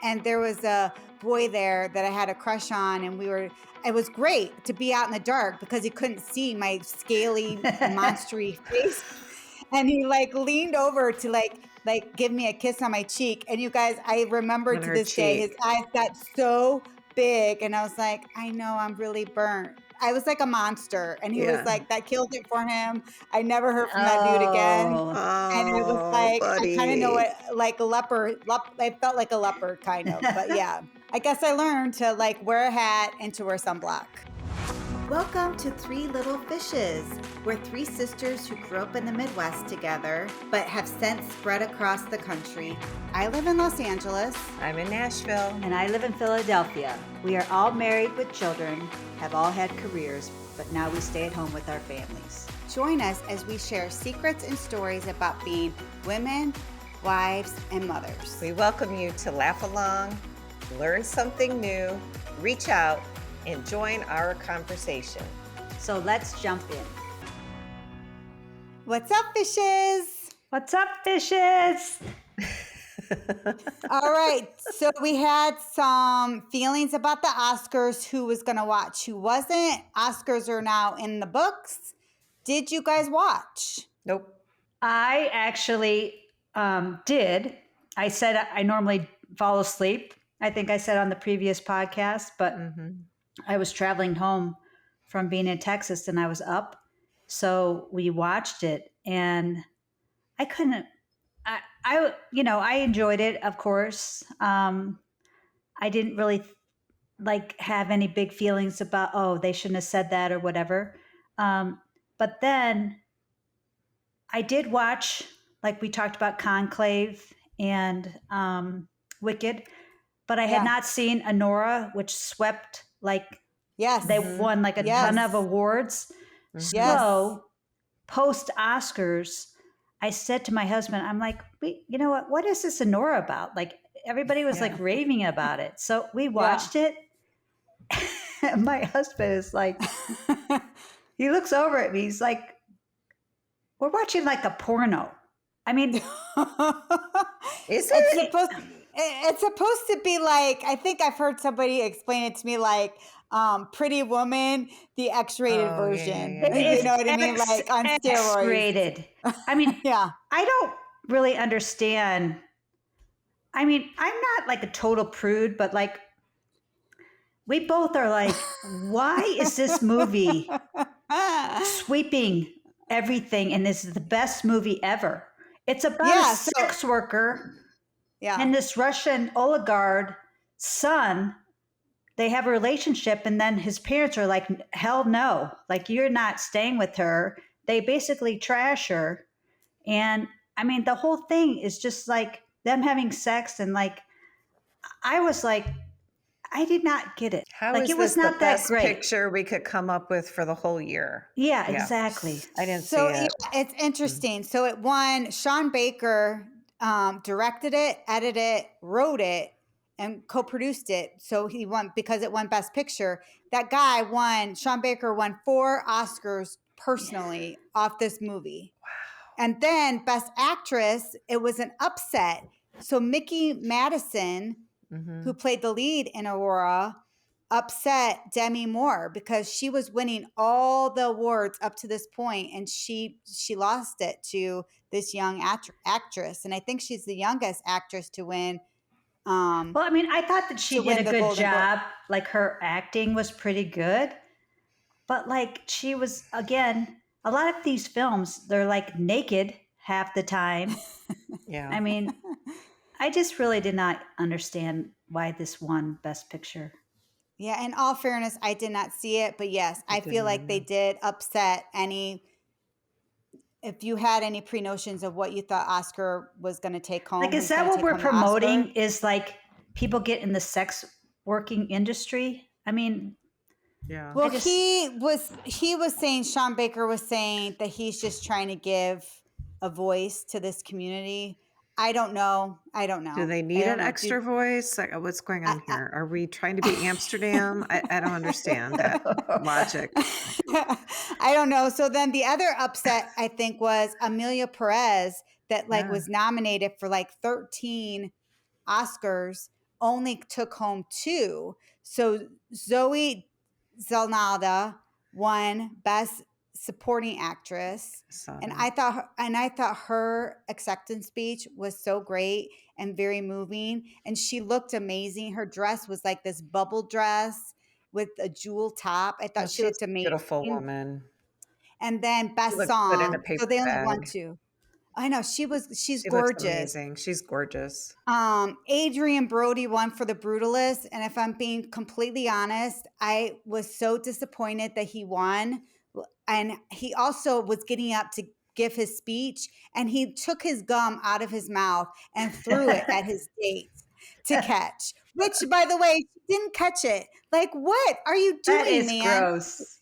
and there was a boy there that I had a crush on, and it was great to be out in the dark because he couldn't see my scaly, monstery face. And he like leaned over to like give me a kiss on my cheek. And you guys, I remember On to her this day, his cheek. eyes got so big, and I was like, I know I'm really burnt. I was like a monster, and he was Yeah. like, that killed it for him. I never heard from that dude again. And it was Oh, like, I kind of know buddy. what, like a leopard, I felt like a leopard kind of, but yeah. I guess I learned to like wear a hat and to wear sunblock. Welcome to Three Little Fishes. We're three sisters who grew up in the Midwest together, but have since spread across the country. I live in Los Angeles. I'm in Nashville. And I live in Philadelphia. We are all married with children, have all had careers, but now we stay at home with our families. Join us as we share secrets and stories about being women, wives, and mothers. We welcome you to laugh along, learn something new, reach out, and join our conversation. So let's jump in. What's up, fishes? What's up, fishes? All right, so we had some feelings about the Oscars, who was going to watch, who wasn't. Oscars are now in the books. Did you guys watch? Nope. I actually did. I said I normally fall asleep. I think I said on the previous podcast, but I was traveling home from being in Texas and I was up. So we watched it and I couldn't, I enjoyed it, of course. I didn't really have any big feelings about, oh, they shouldn't have said that or whatever. But then I did watch, like we talked about, Conclave and Wicked, but I had not seen Anora, which swept they won a ton of awards. So post Oscars, I said to my husband, I'm like, you know what is this Anora about? Like everybody was like raving about it. So we watched it. And my husband is like, he looks over at me. He's like, we're watching like a porno. I mean, it's supposed to be like, I think I've heard somebody explain it to me like Pretty Woman, the X-rated version. Yeah. You know what I mean? Like on steroids. X-rated. I mean, I don't really understand. I mean, I'm not like a total prude, but like we both are like, why is this movie sweeping everything? And this is the best movie ever. It's about a sex worker and this Russian oligarch son. They have a relationship and then his parents are like, hell no, like you're not staying with her. They basically trash her. And I mean, the whole thing is just like them having sex. And like, I was like, I did not get it. How like is it was this not the that best great picture we could come up with for the whole year? Yeah, exactly. I didn't see it. It's interesting. So it won. Sean Baker directed it, edited it, wrote it, and co-produced it. So he won because it won Best Picture. That guy won. Sean Baker won 4 Oscars personally off this movie. Wow. And then Best Actress, it was an upset. So Mickey Madison, who played the lead in Aurora, upset Demi Moore because she was winning all the awards up to this point, and she lost it to this young actress. And I think she's the youngest actress to win. Well, I mean, I thought that she did a good job. Like her acting was pretty good, but like she was, again, a lot of these films, they're like naked half the time. I mean, I just really did not understand why this won Best Picture. Yeah, in all fairness, I did not see it, but yes, I feel like they did upset if you had any pre-notions of what you thought Oscar was going to take home. Like, is that what we're promoting? Is like people get in the sex working industry? I mean, well, he was saying, Sean Baker was saying that he's just trying to give a voice to this community. I don't know. Do they need an extra voice? Like, what's going on here? Are we trying to be Amsterdam? I don't understand that logic. I don't know. So then the other upset, I think, was Amelia Perez that was nominated for like 13 Oscars, only took home 2. So Zoe Zelnada won Best Supporting Actress, and I thought her acceptance speech was so great and very moving, and she looked amazing. Her dress was like this bubble dress with a jewel top. I thought she looked amazing. Beautiful woman. And then Best Song. So they only won 2. I know she's gorgeous. Amazing. She's gorgeous. Adrian Brody won for The Brutalist, and if I'm being completely honest, I was so disappointed that he won. And he also was getting up to give his speech, and he took his gum out of his mouth and threw it at his date to catch. Which, by the way, he didn't catch it. Like, what are you doing, that is man? Gross.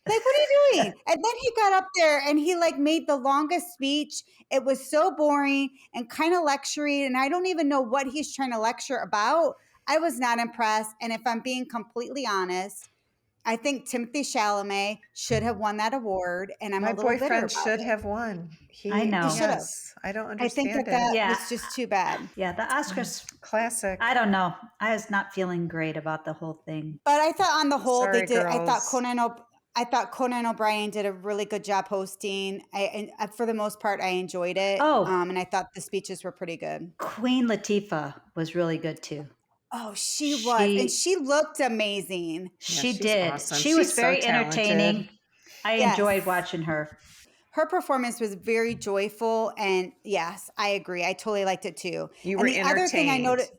Like, what are you doing? And then he got up there and he like made the longest speech. It was so boring and kind of lectury. And I don't even know what he's trying to lecture about. I was not impressed. And if I'm being completely honest, I think Timothée Chalamet should have won that award. And I'm My a little bitter boyfriend about should it. have won. I know. He should have. I don't I understand think that Yeah. was just too bad. Yeah, the Oscars. Classic. I don't know. I was not feeling great about the whole thing. But I thought on the whole Sorry, they did. I thought girls. Conan O'Brien did a really good job hosting. And for the most part, I enjoyed it. Oh. And I thought the speeches were pretty good. Queen Latifah was really good too. Oh, she was. And she looked amazing. She did. Awesome. She was very entertaining. I enjoyed watching her. Her performance was very joyful. And yes, I agree. I totally liked it too. You were entertained. Other thing I noticed.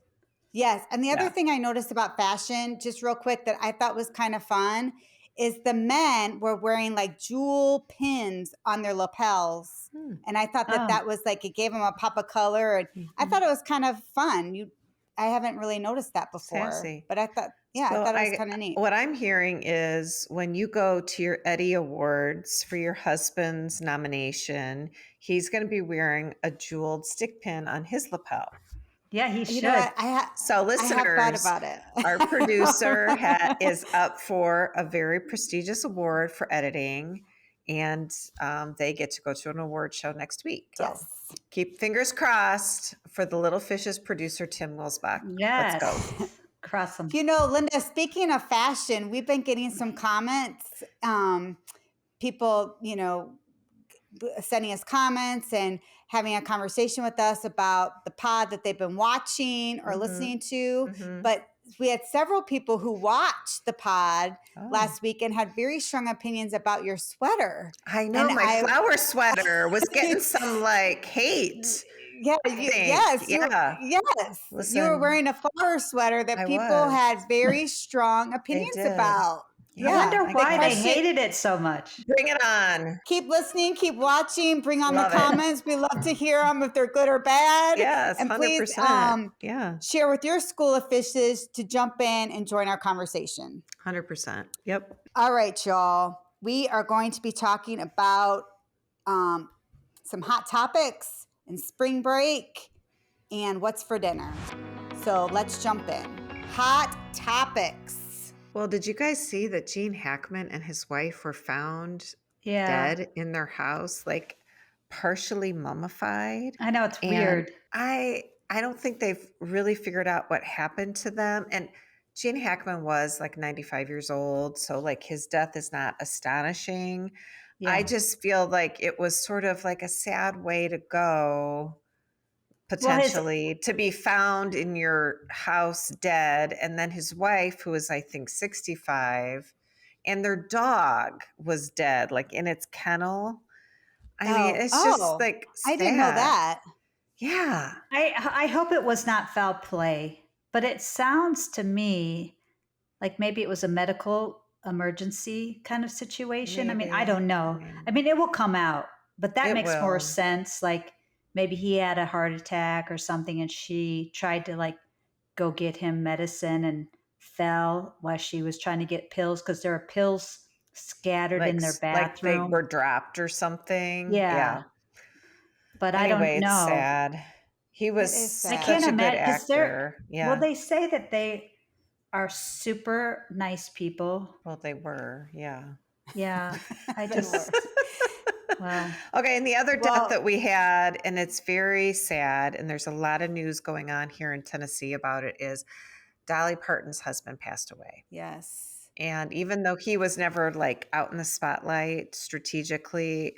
Yes. And the other thing I noticed about fashion, just real quick, that I thought was kind of fun is the men were wearing like jewel pins on their lapels. And I thought that was like, it gave them a pop of color. And I thought it was kind of fun. I haven't really noticed that before. Sassy. But I thought, I thought it was kind of neat. What I'm hearing is when you go to your Eddie Awards for your husband's nomination, he's going to be wearing a jeweled stick pin on his lapel. Yeah, he should. So listeners, I have thought about it. Our producer is up for a very prestigious award for editing, and they get to go to an award show next week. So keep fingers crossed for the Little Fishes producer, Tim Wilsbach. Yes. Let's go. Cross them. Linda, speaking of fashion, we've been getting some comments. People, sending us comments and having a conversation with us about the pod that they've been watching or listening to. But we had several people who watched the pod last week and had very strong opinions about your sweater. I know, and my flower sweater was getting some hate. Yes. Listen, you were wearing a flower sweater that people had very strong opinions about. I wonder why they hated it so much. Bring it on. Keep listening, keep watching, bring on the comments. We love to hear them if they're good or bad. Yes, and 100%. Please share with your school of fishes to jump in and join our conversation. 100%. Yep. All right, y'all. We are going to be talking about some hot topics and spring break and what's for dinner. So let's jump in. Hot topics. Well, did you guys see that Gene Hackman and his wife were found dead in their house, like partially mummified? I know, it's weird. I don't think they've really figured out what happened to them. And Gene Hackman was like 95 years old, so like his death is not astonishing. Yeah. I just feel like it was sort of like a sad way to go, potentially, to be found in your house dead. And then his wife, who was, I think, 65, and their dog was dead, like in its kennel. I mean, it's just like sad. I didn't know that. Yeah. I hope it was not foul play, but it sounds to me like maybe it was a medical emergency kind of situation. Maybe. I mean, I don't know. I mean, it will come out, but that makes more sense. Like, maybe he had a heart attack or something and she tried to like go get him medicine and fell while she was trying to get pills because there are pills scattered in their bathroom. Like they were dropped or something. Yeah. But anyway, I don't know. It's sad. He was such a good actor. Well, they say that they are super nice people. Well, they were. Yeah. Yeah. I just... Wow. Okay, and the other death Well, that we had, and it's very sad, and there's a lot of news going on here in Tennessee about it, is Dolly Parton's husband passed away. yes. And even though he was never like out in the spotlight strategically,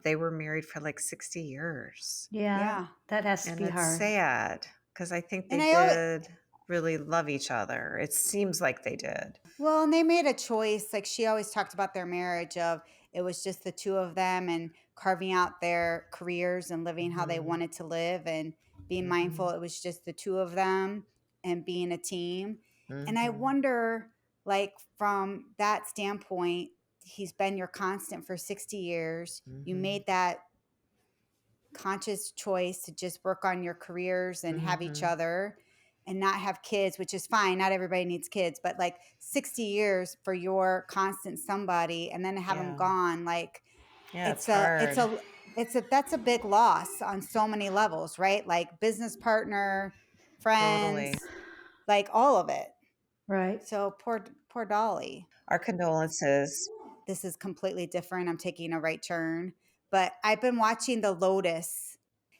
they were married for like 60 years. Yeah, Yeah. that has to And be it's hard. sad because I think they And I always, did really love each other. It seems like they did. well, and they made a choice. Like she always talked about their marriage of it was just the two of them and carving out their careers and living how they Mhm. wanted to live and being mindful. Mhm. It was just the two of them and being a team. And I Mhm. wonder, like, from that standpoint, he's been your constant for 60 years. You Mhm. made that conscious choice to just work on your careers and have each Mhm. other and not have kids, which is fine. Not everybody needs kids, but like 60 years for your constant somebody and then to have them Yeah. gone, like Yeah, it's it's a, hard. that's a big loss on so many levels, right? Like business partner, Totally. friends, like all of it. Right. So poor Dolly. Our condolences. This is completely different. I'm taking a right turn, but I've been watching The Lotus.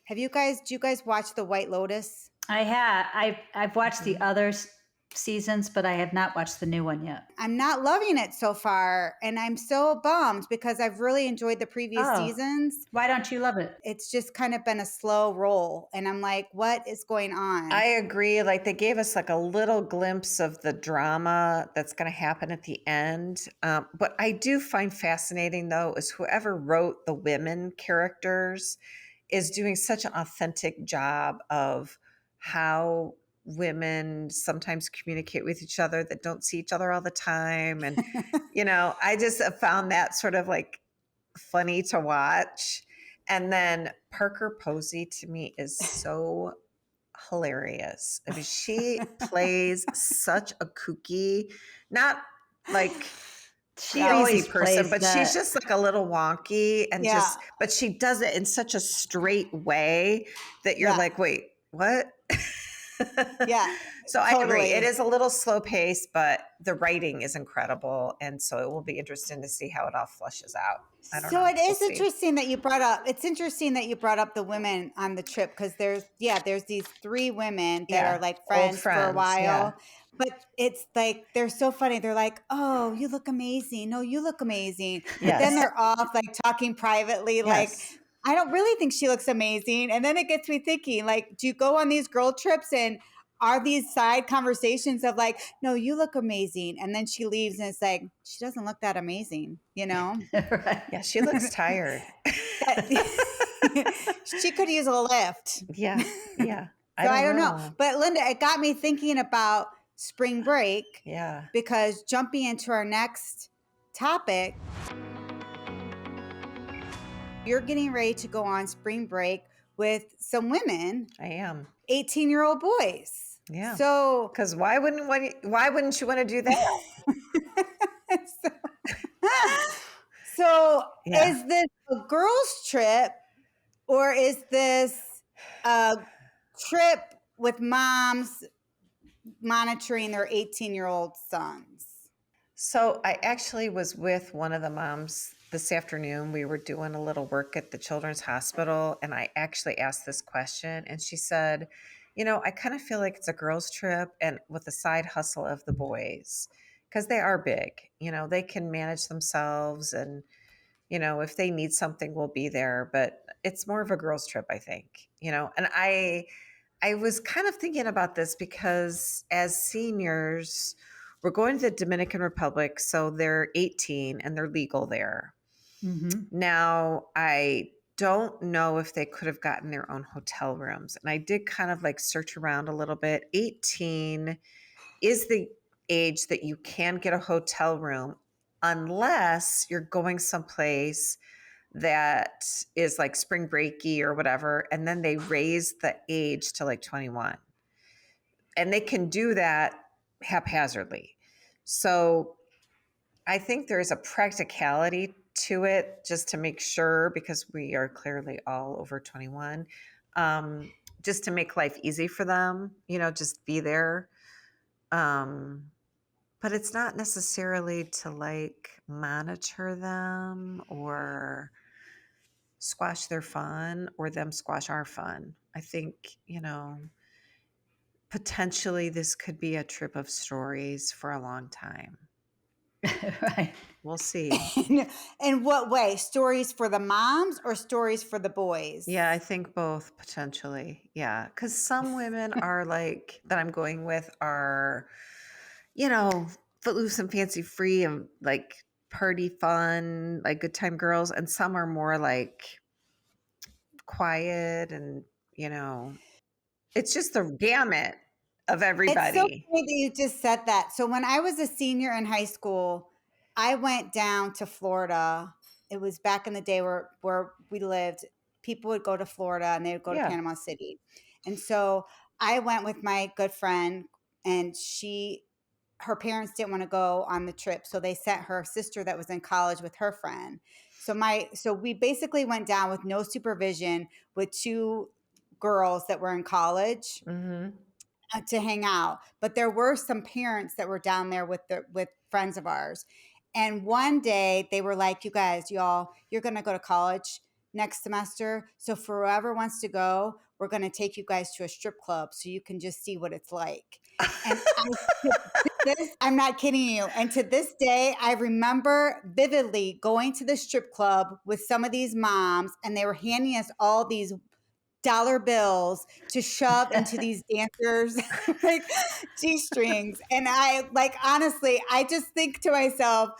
Do you guys watch The White Lotus? I've watched the Mhm. other seasons, but I have not watched the new one yet. I'm not loving it so far, and I'm so bummed because I've really enjoyed the previous Oh, seasons. why don't you love it? It's just kind of been a slow roll, and I'm like, what is going on? I agree. Like they gave us like a little glimpse of the drama that's going to happen at the end. What I do find fascinating though is whoever wrote the women characters is doing such an authentic job of how women sometimes communicate with each other that don't see each other all the time. And, I just have found that sort of like funny to watch. And then Parker Posey to me is so hilarious. I mean, she plays such a kooky, not like She crazy always person, plays but she's that. just like a little wonky and Yeah, but she does it in such a straight way that you're yeah, like, wait, what? yeah, So I agree. It totally. is a little slow paced, but the writing is incredible. And so it will be interesting to see how it all flushes out. I don't So know. it We'll is see. interesting that you brought up. It's interesting that you brought up the women on the trip because there's these three women that are Yeah. like Old friends for a friends. Yeah. while, but it's like they're so funny. They're like, "Oh, you look amazing. No, you look amazing." But then Yes. they're off like talking privately, like, Yes. "I don't really think she looks amazing." And then it gets me thinking, like, do you go on these girl trips and are these side conversations of like, "No, you look amazing," and then she leaves and it's like she doesn't look that amazing, you know? Right. Yeah, she looks tired. That she could use a lift. Yeah, yeah. I So I don't don't know. know. But Linda, it got me thinking about spring break Yeah. because jumping into our next topic, you're getting ready to go on spring break with some women, I am. 18-year-old boys. Yeah. So, Because why wouldn't you want to do that? so, so Yeah. is this a girls' trip or is this a trip with moms monitoring their 18-year-old sons? So I actually was with one of the moms this afternoon. We were doing a little work at the Children's Hospital, and I actually asked this question, and she said, I kind of feel like it's a girls' trip and with the side hustle of the boys because they are big. They can manage themselves, and if they need something, we'll be there. But it's more of a girls' trip, I think. And I was kind of thinking about this because as seniors, we're going to the Dominican Republic, so they're 18 and they're legal there. Mm-hmm. Now, I don't know if they could have gotten their own hotel rooms. And I did kind of like search around a little bit. 18 is the age that you can get a hotel room unless you're going someplace that is like spring breaky or whatever, and then they raise the age to like 21. And they can do that haphazardly. So I think there's a practicality to it just to make sure, because we are clearly all over 21, just to make life easy for them, just be there. But it's not necessarily to like monitor them or squash their fun or them squash our fun. I think, potentially this could be a trip of stories for a long time. Right. We'll see. In what way? Stories for the moms or stories for the boys? Yeah, I think both potentially. Yeah. Because some women are like, that I'm going with are, footloose and fancy free and like party fun, like good time girls. And some are more like quiet and, it's just the gamut of It's so everybody. funny that you just said that. So when I was a senior in high school, I went down to Florida. It was back in the day where we lived. People would go to Florida and they would go to Yeah. Panama City. And so I went with my good friend, and her parents didn't want to go on the trip. So they sent her sister that was in college with her friend. So we basically went down with no supervision with two girls that were in college to hang out. But there were some parents that were down there with friends of ours. And one day they were like, "You guys, y'all, you're going to go to college next semester. So for whoever wants to go, we're going to take you guys to a strip club so you can just see what it's like." And I'm not kidding you. And to this day, I remember vividly going to the strip club with some of these moms, and they were handing us all these dollar bills to shove into these dancers like G-strings. And honestly, I just think to myself,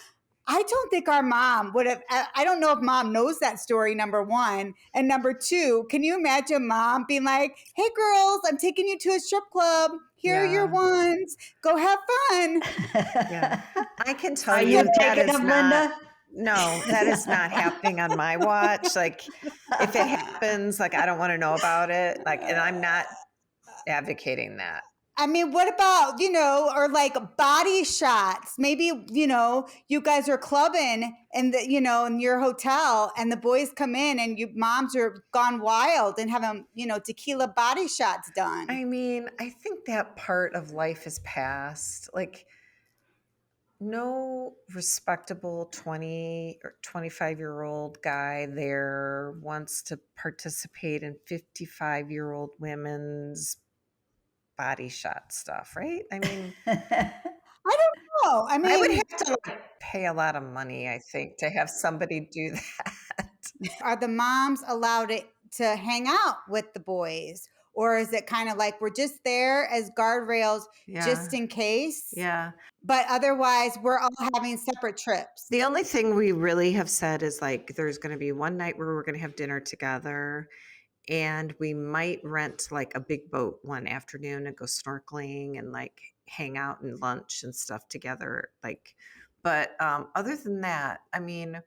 I don't think our mom would have. I don't know if mom knows that story, number one. And number two, can you imagine mom being like, "Hey girls, I'm taking you to a strip club. Here are your ones. Go have fun." Yeah. I can tell Are you you that taking is them, not, Linda? no, that is not happening on my watch. Like if it happens, like I don't want to know about it. Like, and I'm not advocating that. I mean, what about, or like body shots? Maybe, you guys are clubbing in in your hotel, and the boys come in and you moms are gone wild and having, tequila body shots done. I mean, I think that part of life is past. Like no respectable 20 or 25-year-old guy there wants to participate in 55-year-old women's body shot stuff, right? I mean, I don't know. I I would mean, have to pay a lot of money, I think, to have somebody do that. are the moms allowed to hang out with the boys? Or is it kind of like we're just there as guardrails just in case? Yeah. But otherwise, we're all having separate trips. The only thing we really have said is like there's going to be one night where we're going to have dinner together, and we might rent like a big boat one afternoon and go snorkeling and like hang out and lunch and stuff together. But other than that, I mean,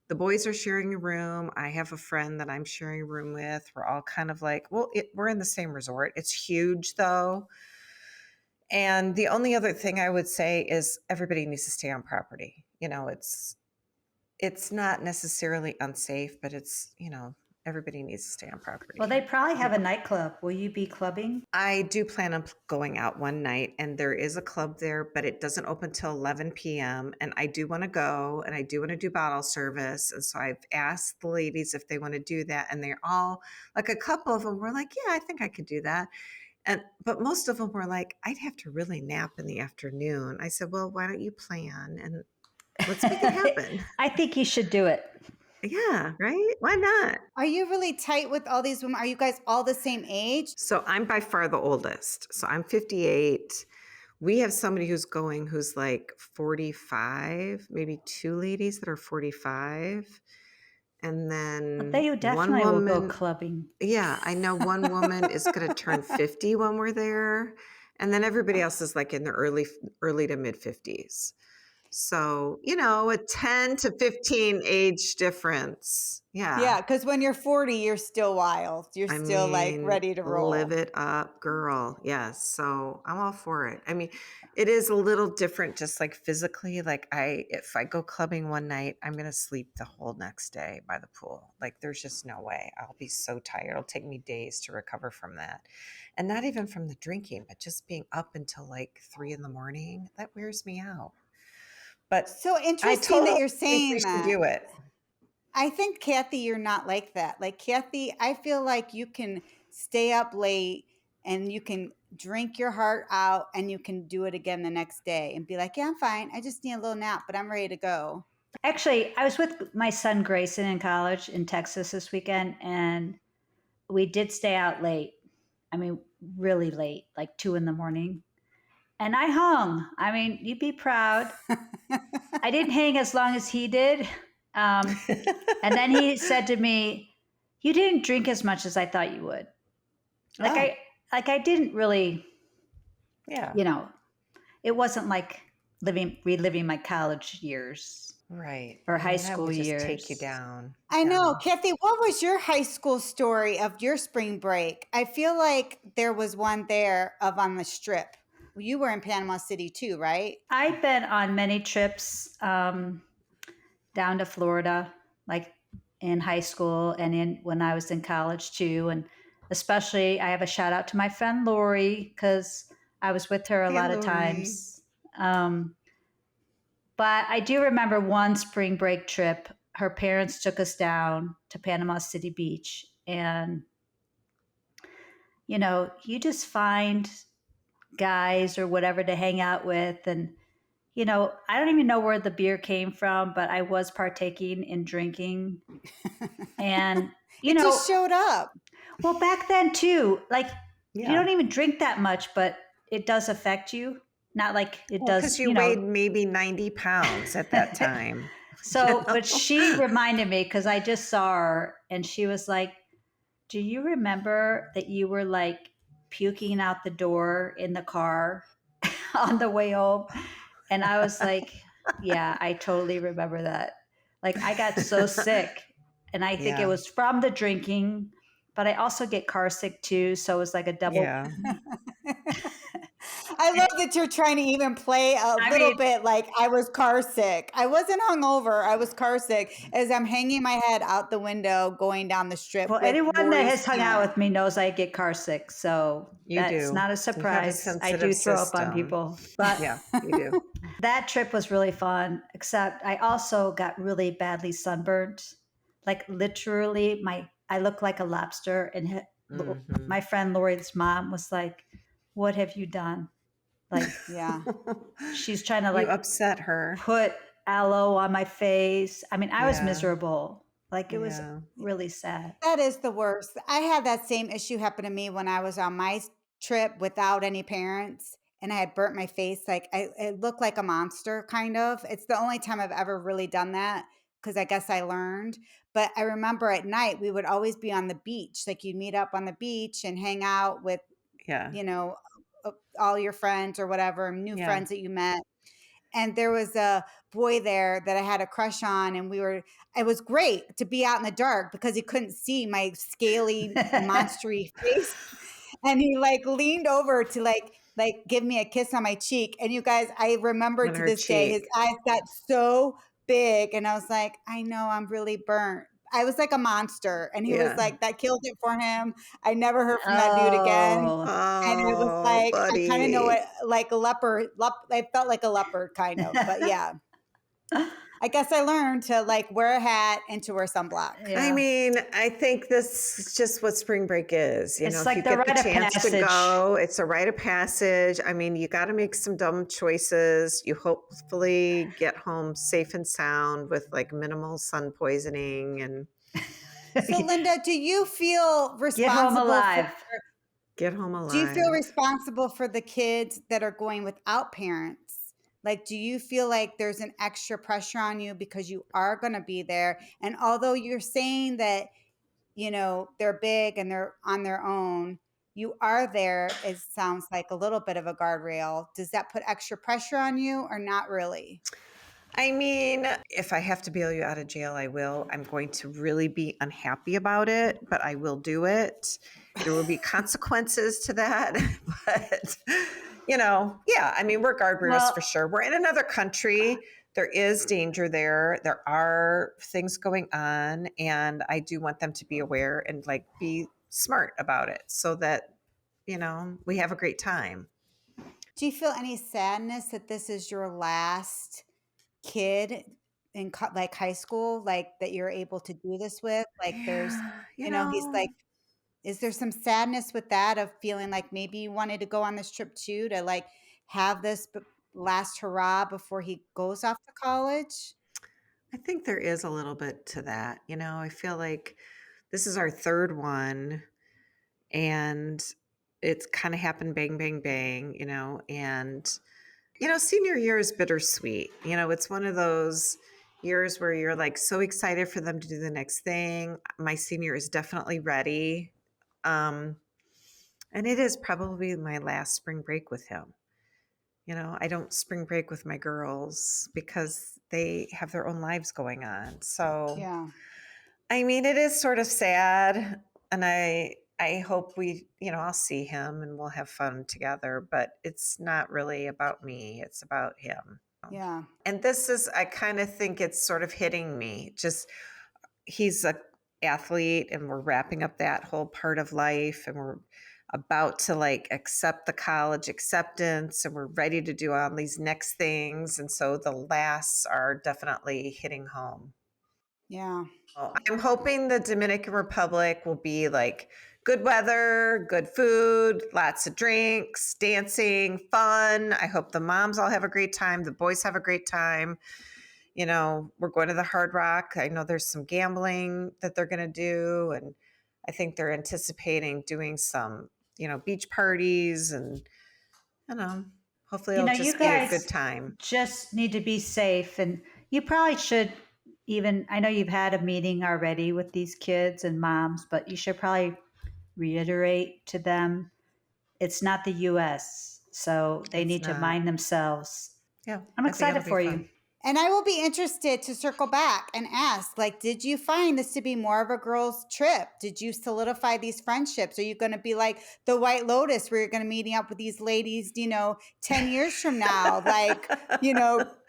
the boys are sharing a room. I have a friend that I'm sharing a room with. We're all kind of like, we're in the same resort. It's huge though. And the only other thing I would say is everybody needs to stay on property. It's not necessarily unsafe, but it's, everybody needs to stay on property. Well, they probably have a nightclub. Will you be clubbing? I do plan on going out one night, and there is a club there, but it doesn't open till 11 p.m. And I do want to go, and I do want to do bottle service. And so I've asked the ladies if they want to do that. And they're all like, a couple of them were like, yeah, I think I could do that. But most of them were like, I'd have to really nap in the afternoon. I said, well, why don't you plan and let's make it happen. I think you should do it. Yeah, right? Why not? Are you really tight with all these women? Are you guys all the same age? So I'm by far the oldest. So I'm 58. We have somebody who's going who's like 45, maybe two ladies that are 45. And then They definitely will go clubbing. Yeah, I know one woman is going to turn 50 when we're there. And then everybody else is like in the early to mid 50s. So, a 10 to 15 age difference. Yeah. Yeah, because when you're 40, you're still wild. You're still like ready to roll. Live it up, girl. Yes. So I'm all for it. I mean, it is a little different just like physically. Like if I go clubbing one night, I'm going to sleep the whole next day by the pool. Like there's just no way. I'll be so tired. It'll take me days to recover from that. And not even from the drinking, but just being up until like 3 a.m. That wears me out. But so interesting that you're saying we should do it. I think, Kathy, you're not like that. Like, Kathy, I feel like you can stay up late and you can drink your heart out and you can do it again the next day and be like, yeah, I'm fine. I just need a little nap, but I'm ready to go. Actually, I was with my son Grayson in college in Texas this weekend, and we did stay out late. I mean, really late, like 2 a.m. And I hung. I mean, you'd be proud. I didn't hang as long as he did. And then he said to me, "You didn't drink as much as I thought you would." Like Oh. I didn't really, Yeah. it wasn't like reliving my college years. Right. Or high That school would just years. take you down. I know. Kathy, what was your high school story of your spring break? I feel like there was one there of on the Strip. You were in Panama City too, right? I've been on many trips down to Florida, like in high school and when I was in college too. And especially, I have a shout out to my friend Lori because I was with her a Hey, lot of Lori. times. But I do remember one spring break trip. Her parents took us down to Panama City Beach. And, you just find guys or whatever to hang out with. And, I don't even know where the beer came from, but I was partaking in drinking. And, It just showed up. Well, back then too, like Yeah. you don't even drink that much, but it does affect you. Not like it does. Because you weighed maybe 90 pounds at that time. So, but she reminded me because I just saw her and she was like, "Do you remember that you were like puking out the door in the car on the way home?" And I was like, "Yeah, I totally remember that." Like I got so sick, and I think it was from the drinking, but I also get car sick too. So it was like a double. Yeah. I love that you're trying to even play a little bit like I was car sick. I wasn't hungover. I was car sick as I'm hanging my head out the window going down the Strip. Well, with anyone that Lori's has hung out parents. with me knows I get car sick. So that's not a surprise. I do throw up on people. But yeah, you do. That trip was really fun, except I also got really badly sunburned. Like literally, I look like a lobster. And my friend Lori's mom was like, "What have you done?" Like, yeah, she's trying to like upset her, put aloe on my face. I mean, I was miserable. Like it was really sad. That is the worst. I had that same issue happen to me when I was on my trip without any parents and I had burnt my face. Like it looked like a monster kind of. It's the only time I've ever really done that because I guess I learned. But I remember at night we would always be on the beach. Like you'd meet up on the beach and hang out with, all your friends or whatever, new friends that you met. And there was a boy there that I had a crush on, and it was great to be out in the dark because he couldn't see my scaly, monstery face. And he like leaned over to like give me a kiss on my cheek. And you guys, I remember to this day, his eyes got so big. And I was like, I know I'm really burnt. I was like a monster. And he was like, that killed it for him. I never heard from that dude again. And it was like, buddy. I kind of know it like a leopard. I felt like a leopard kind of, but yeah. I guess I learned to like wear a hat and to wear sunblock. Yeah. I mean, I think this is just what spring break is. It's like if you get the chance to go, it's a rite of passage. I mean, you got to make some dumb choices. You hopefully get home safe and sound with like minimal sun poisoning. And so, Linda, do you feel responsible? Get home alive. Get home alive. Do you feel responsible for the kids that are going without parents? Like, do you feel like there's an extra pressure on you because you are going to be there? And although you're saying that, they're big and they're on their own, you are there. It sounds like a little bit of a guardrail. Does that put extra pressure on you or not really? I mean, if I have to bail you out of jail, I will. I'm going to really be unhappy about it, but I will do it. There will be consequences to that. But, I mean, we're guardrails for sure. We're in another country. There is danger there. There are things going on. And I do want them to be aware and like be smart about it so that, we have a great time. Do you feel any sadness that this is your last kid in like high school, like that you're able to do this with? Like there's, Yeah, he's like, is there some sadness with that of feeling like maybe you wanted to go on this trip too, to like have this last hurrah before he goes off to college? I think there is a little bit to that. I feel like this is our third one, and it's kind of happened bang, bang, bang, and, senior year is bittersweet. It's one of those years where you're like so excited for them to do the next thing. My senior is definitely ready. And it is probably my last spring break with him. I don't spring break with my girls because they have their own lives going on. So, Yeah. I mean, it is sort of sad, and I hope I'll see him and we'll have fun together, but it's not really about me. It's about him. Yeah. And I kind of think it's sort of hitting me. Just he's a athlete, and we're wrapping up that whole part of life, and we're about to like accept the college acceptance, and we're ready to do all these next things. And so the lasts are definitely hitting home. Yeah. I'm hoping the Dominican Republic will be like good weather, good food, lots of drinks, dancing, fun. I hope the moms all have a great time. The boys have a great time. We're going to the Hard Rock. I know there's some gambling that they're going to do. And I think they're anticipating doing some, beach parties, and, hopefully it'll You just be a good guys time. just need to be safe. And you probably should I know you've had a meeting already with these kids and moms, but you should probably reiterate to them it's not the US. So they It's need to not. mind themselves. Yeah. I'm I think excited it'll be for fun. you. And I will be interested to circle back and ask, like, did you find this to be more of a girls' trip? Did you solidify these friendships? Are you going to be like the White Lotus where you're going to meeting up with these ladies, 10 years from now, like,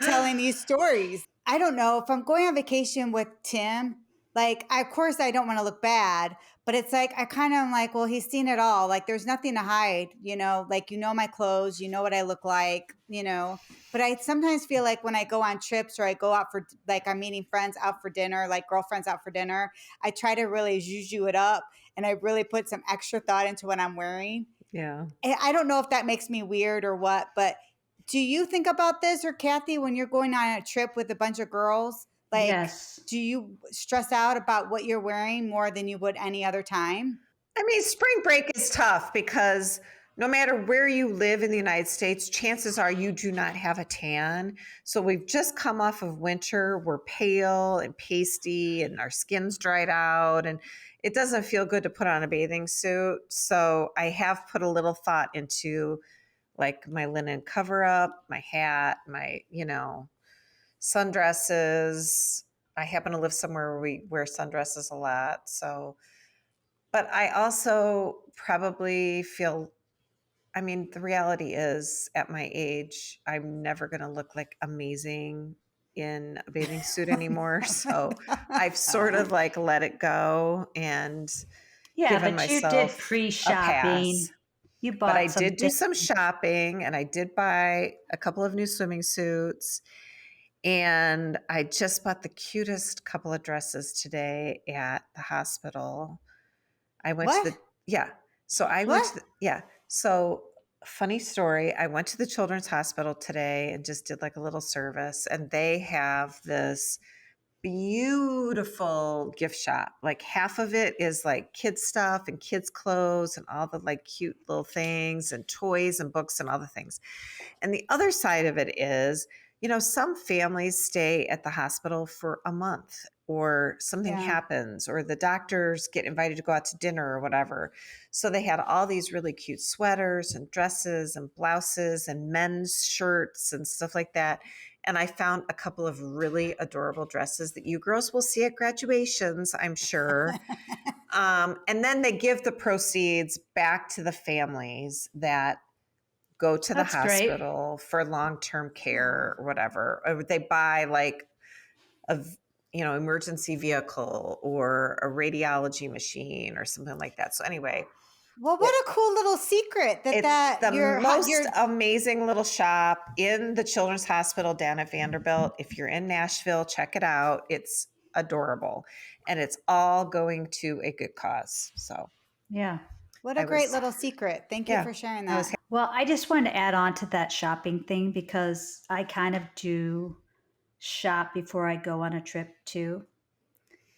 telling these stories? I don't know. If I'm going on vacation with Tim, like, of course I don't want to look bad, but it's like, I kind of am like, well, he's seen it all. Like, there's nothing to hide, like, my clothes, what I look like, but I sometimes feel like when I go on trips or I go out for, like, I'm meeting friends out for dinner, like girlfriends out for dinner, I try to really juju it up and I really put some extra thought into what I'm wearing. Yeah. And I don't know if that makes me weird or what, but do you think about this, or Kathy, when you're going on a trip with a bunch of girls? Like, Yes. do you stress out about what you're wearing more than you would any other time? I mean, spring break is tough because no matter where you live in the United States, chances are you do not have a tan. So we've just come off of winter. We're pale and pasty and our skin's dried out, and it doesn't feel good to put on a bathing suit. So I have put a little thought into like my linen cover up, my hat, my, sundresses. I happen to live somewhere where we wear sundresses a lot. So, but I also probably feel, I mean, the reality is at my age, I'm never going to look like amazing in a bathing suit anymore. So I've sort of like let it go and given but you did myself a pre-shopping. pass. You But I bought some did do some shopping, and I did buy a couple of new swimming suits. And I just bought the cutest couple of dresses today at the hospital. I went to What? yeah. So I went What? to yeah. So funny story. I went to the Children's Hospital today and just did like a little service, and they have this beautiful gift shop. Like half of it is like kids stuff and kids clothes and all the like cute little things and toys and books and all the things. And the other side of it is, some families stay at the hospital for a month, or something Yeah. happens, or the doctors get invited to go out to dinner or whatever. So they had all these really cute sweaters and dresses and blouses and men's shirts and stuff like that. And I found a couple of really adorable dresses that you girls will see at graduations, I'm sure. And then they give the proceeds back to the families that go to the That's great. hospital for long-term care or whatever. Or they buy like a emergency vehicle or a radiology machine or something like that. So anyway, Well, what a cool little secret It's the most amazing little shop in the Children's Hospital down at Vanderbilt. If you're in Nashville, check it out. It's adorable. And it's all going to a good cause. So, yeah. What a great little secret. Thank you for sharing that. Well, I just wanted to add on to that shopping thing because I kind of do shop before I go on a trip too.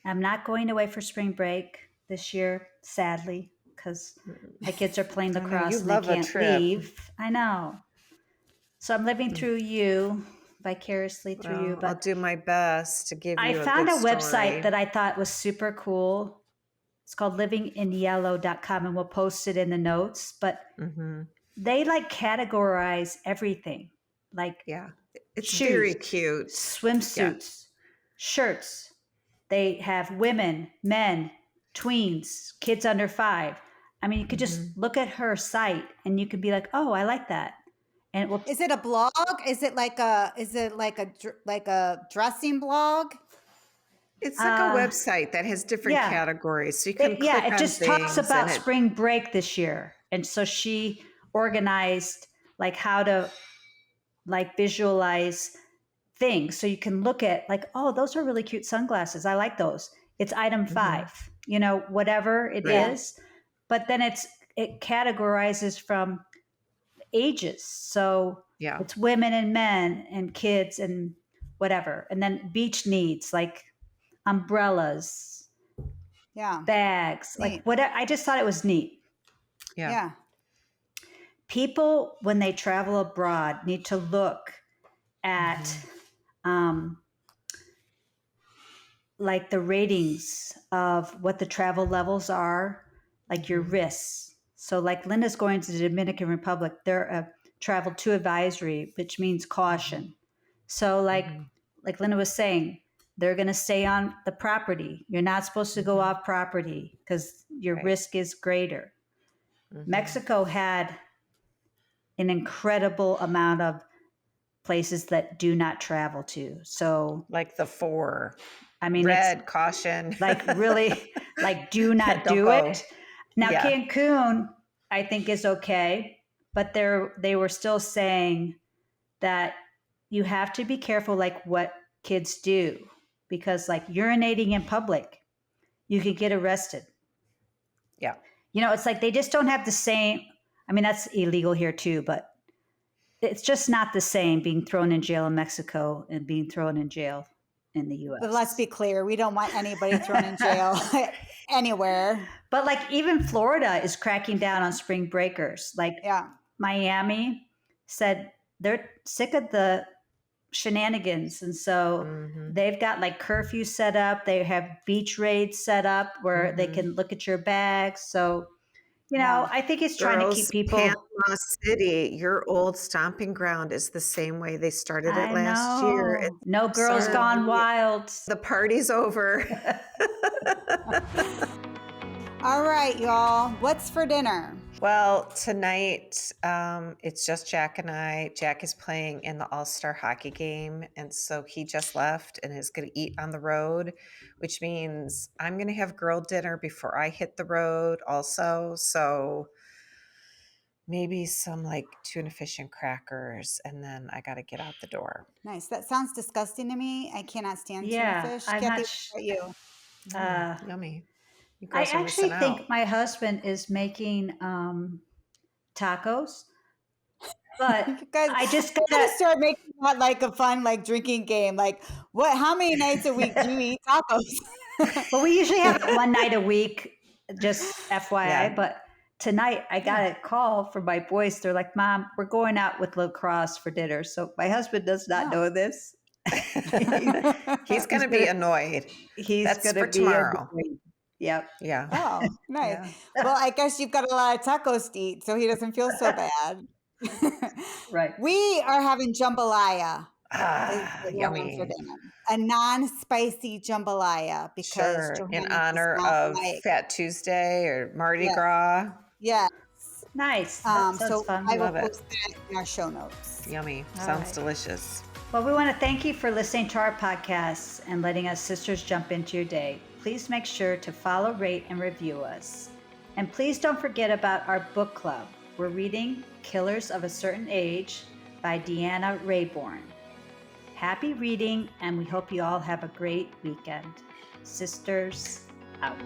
I'm not going away for spring break this year, sadly, because my kids are playing lacrosse and they can't leave. I know. So I'm living through you, vicariously through you. But I'll do my best to give you I found a website that I thought was super cool. It's called livinginyellow.com, and we'll post it in the notes. But they like categorize everything. Like it's shoes, very cute. Swimsuits, shirts. They have women, men, tweens, kids under 5. I mean, you could just look at her site and you could be like, "Oh, I like that." And it will. Is it a blog? Is it like a dressing blog? It's like a website that has different categories, so you can click on it just things talks about spring break this year, and so she organized like how to like visualize things, so you can look at like, oh, those are really cute sunglasses. I like those. It's item 5, you know, whatever it is, but then it categorizes from ages, so it's women and men and kids and whatever, and then beach needs like umbrellas, bags, like whatever. I just thought it was neat. Yeah. People, when they travel abroad, need to look at like the ratings of what the travel levels are, like your risks. So like Linda's going to the Dominican Republic, they're a travel to advisory, which means caution. So like Linda was saying, they're going to stay on the property. You're not supposed to go off property because your risk is greater. Mexico had an incredible amount of places that do not travel to. So like the 4. I mean, red, caution. Like really, like do not do it. Now Cancun, I think, is okay, but they were still saying that you have to be careful, like what kids do, because like urinating in public, you could get arrested. Yeah. You know, it's like they just don't have the same. I mean, that's illegal here too, but it's just not the same being thrown in jail in Mexico and being thrown in jail in the U.S. But let's be clear, we don't want anybody thrown in jail anywhere. But like even Florida is cracking down on spring breakers. Like Miami said they're sick of the shenanigans, and so they've got like curfew set up. They have beach raids set up where they can look at your bags. So you know, I think it's trying to keep people. Panama City, your old stomping ground, is the same way they started it last year. No girls gone wild. The party's over. All right, y'all. What's for dinner? Well, tonight it's just Jack and I. Jack is playing in the All-Star hockey game, and so he just left and is going to eat on the road, which means I'm going to have girl dinner before I hit the road also. So maybe some like tuna fish and crackers, and then I got to get out the door. Nice. That sounds disgusting to me. I cannot stand tuna fish. Kathy, what about you? Yummy. I actually think my husband is making tacos, but I just gotta start making that like a fun like drinking game. Like how many nights a week do you eat tacos? Well, we usually have it one night a week, just FYI. But tonight I got a call from my boys. They're like, "Mom, we're going out with lacrosse for dinner." So my husband does not know this. He's going to be annoyed. That's going to be tomorrow. Yep. Yeah. Oh, nice. Yeah. Well, I guess you've got a lot of tacos to eat, so he doesn't feel so bad. Right. We are having jambalaya. Yummy. A non-spicy jambalaya because in honor of Fat Tuesday or Mardi Gras. Yes. Nice. So fun. I will post that in our show notes. Yummy. Sounds delicious. Well, we want to thank you for listening to our podcasts and letting us sisters jump into your day. Please make sure to follow, rate, and review us. And please don't forget about our book club. We're reading Killers of a Certain Age by Deanna Rayborn. Happy reading, and we hope you all have a great weekend. Sisters out.